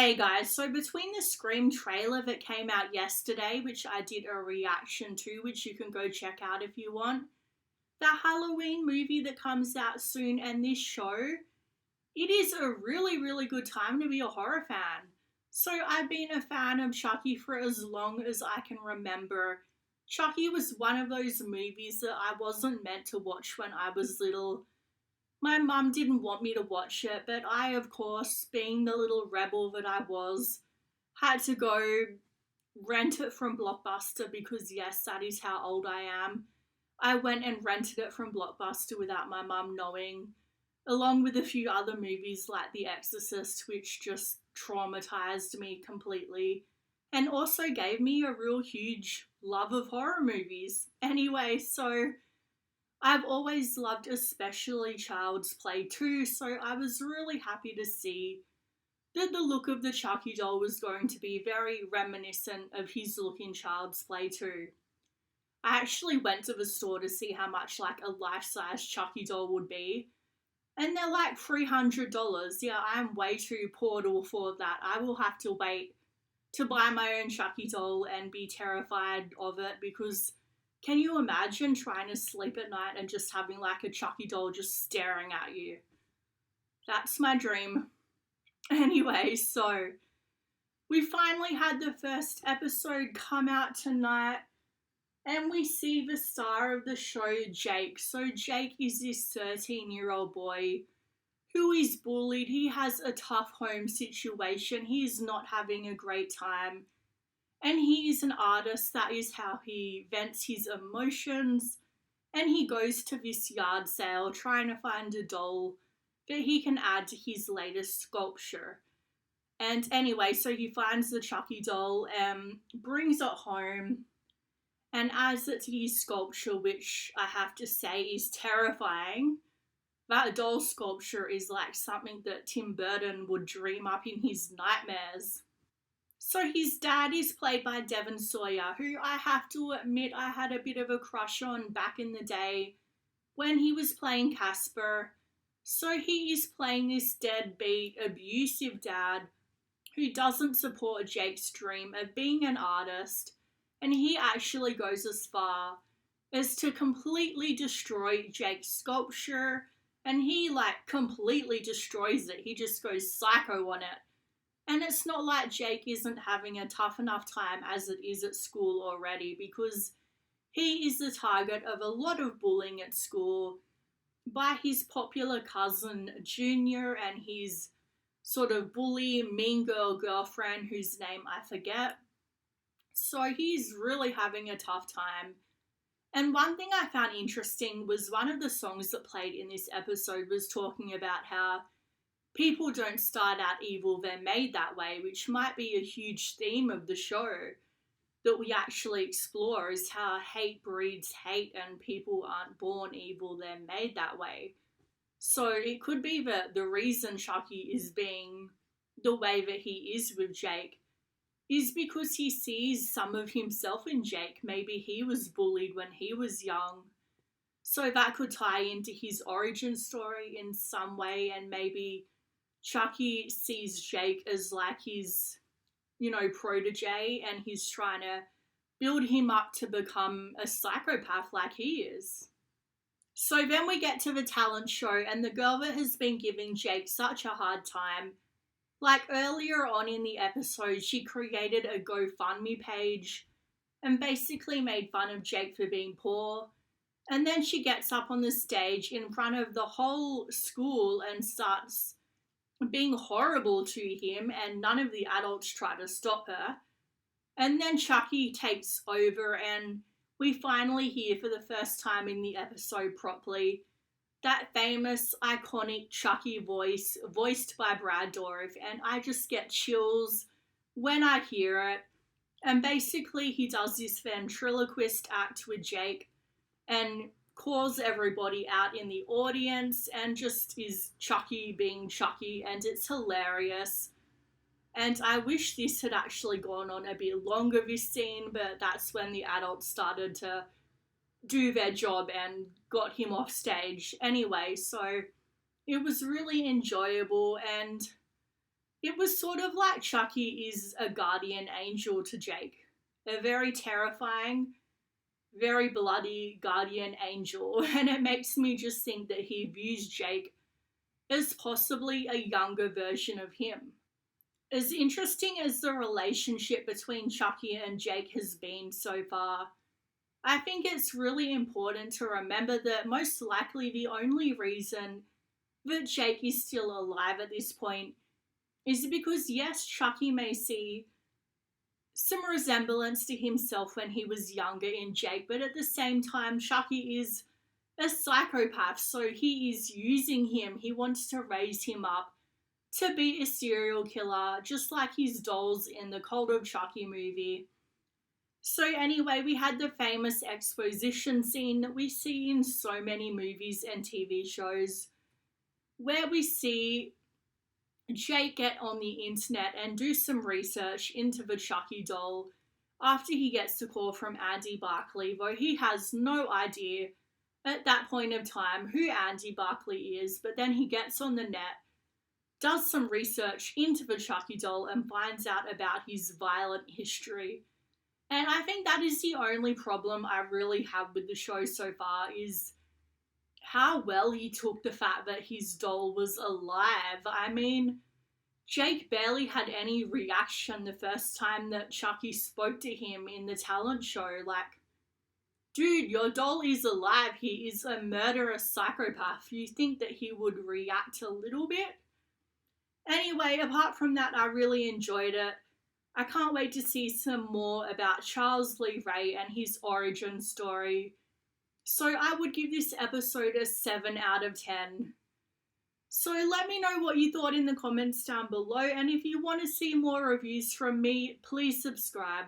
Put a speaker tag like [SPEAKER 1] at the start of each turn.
[SPEAKER 1] Hey guys, so between the Scream trailer that came out yesterday, which I did a reaction to, which you can go check out if you want, the Halloween movie that comes out soon, and this show, it is a really good time to be a horror fan. So I've been a fan of Chucky for as long as I can remember. Chucky was one of those movies that I wasn't meant to watch when I was little. My mum didn't want me to watch it, but I, of course, being the little rebel that I was, had to go rent it from Blockbuster because, yes, that is how old I am. I went and rented it from Blockbuster without my mum knowing, along with a few other movies like The Exorcist, which just traumatized me completely, and also gave me a real huge love of horror movies. Anyway, so I've always loved especially Child's Play 2, so I was really happy to see that the look of the Chucky doll was going to be very reminiscent of his look in Child's Play 2. I actually went to the store to see how much like a life-size Chucky doll would be, and they're like $300. Yeah, I'm way too poor to afford that. I will have to wait to buy my own Chucky doll and be terrified of it because can you imagine trying to sleep at night and just having like a Chucky doll just staring at you? That's my dream. Anyway, so we finally had the first episode come out tonight and we see the star of the show, Jake. So Jake is this 13-year-old boy who is bullied. He has a tough home situation. He is not having a great time. And he is an artist. That is how he vents his emotions. And he goes to this yard sale trying to find a doll that he can add to his latest sculpture. And anyway, so he finds the Chucky doll and brings it home and adds it to his sculpture, which I have to say is terrifying. That doll sculpture is like something that Tim Burton would dream up in his nightmares. So his dad is played by Devon Sawyer, who I have to admit I had a bit of a crush on back in the day when he was playing Casper. So he is playing this deadbeat, abusive dad who doesn't support Jake's dream of being an artist, and he actually goes as far as to completely destroy Jake's sculpture, and he completely destroys it. He just goes psycho on it. And it's not like Jake isn't having a tough enough time as it is at school already, because he is the target of a lot of bullying at school by his popular cousin Junior and his sort of bully mean girl girlfriend whose name I forget. So he's really having a tough time. And one thing I found interesting was one of the songs that played in this episode was talking about how people don't start out evil, they're made that way, which might be a huge theme of the show that we actually explore, is how hate breeds hate and people aren't born evil, they're made that way. So it could be that the reason Chucky is being the way that he is with Jake is because he sees some of himself in Jake. Maybe he was bullied when he was young. So that could tie into his origin story in some way, and maybe Chucky sees Jake as like his, protege, and he's trying to build him up to become a psychopath like he is. So then we get to the talent show, and the girl that has been giving Jake such a hard time, like earlier on in the episode, she created a GoFundMe page and basically made fun of Jake for being poor. And then she gets up on the stage in front of the whole school and starts being horrible to him, and none of the adults try to stop her. And then Chucky takes over, and we finally hear for the first time in the episode properly that famous, iconic Chucky voice, voiced by Brad Dourif, and I just get chills when I hear it. And basically he does this ventriloquist act with Jake and calls everybody out in the audience and just is Chucky being Chucky, and it's hilarious. And I wish this had actually gone on a bit longer, this scene, but that's when the adults started to do their job and got him off stage. Anyway, so it was really enjoyable, and It was sort of like Chucky is a guardian angel to Jake, a very terrifying, very bloody guardian angel, and it makes me just think that he views Jake as possibly a younger version of him. As interesting as the relationship between Chucky and Jake has been so far, I think it's really important to remember that most likely the only reason that Jake is still alive at this point is because, yes, Chucky may see some resemblance to himself when he was younger in Jake, but at the same time, Chucky is a psychopath, so he is using him. He wants to raise him up to be a serial killer, just like his dolls in the Cult of Chucky movie. So, anyway, we had the famous exposition scene that we see in so many movies and TV shows, where we see Jake get on the internet and do some research into the Chucky doll after he gets the call from Andy Barclay, though he has no idea at that point of time who Andy Barclay is, but then he gets on the net, does some research into the Chucky doll, and finds out about his violent history. And I think that is the only problem I really have with the show so far, is how well he took the fact that his doll was alive. I mean, Jake barely had any reaction the first time that Chucky spoke to him in the talent show. Like, dude, your doll is alive. He is a murderous psychopath. You think that he would react a little bit? Anyway, apart from that, I really enjoyed it. I can't wait to see some more about Charles Lee Ray and his origin story. So I would give this episode a 7 out of 10. So let me know what you thought in the comments down below, and if you want to see more reviews from me, please subscribe.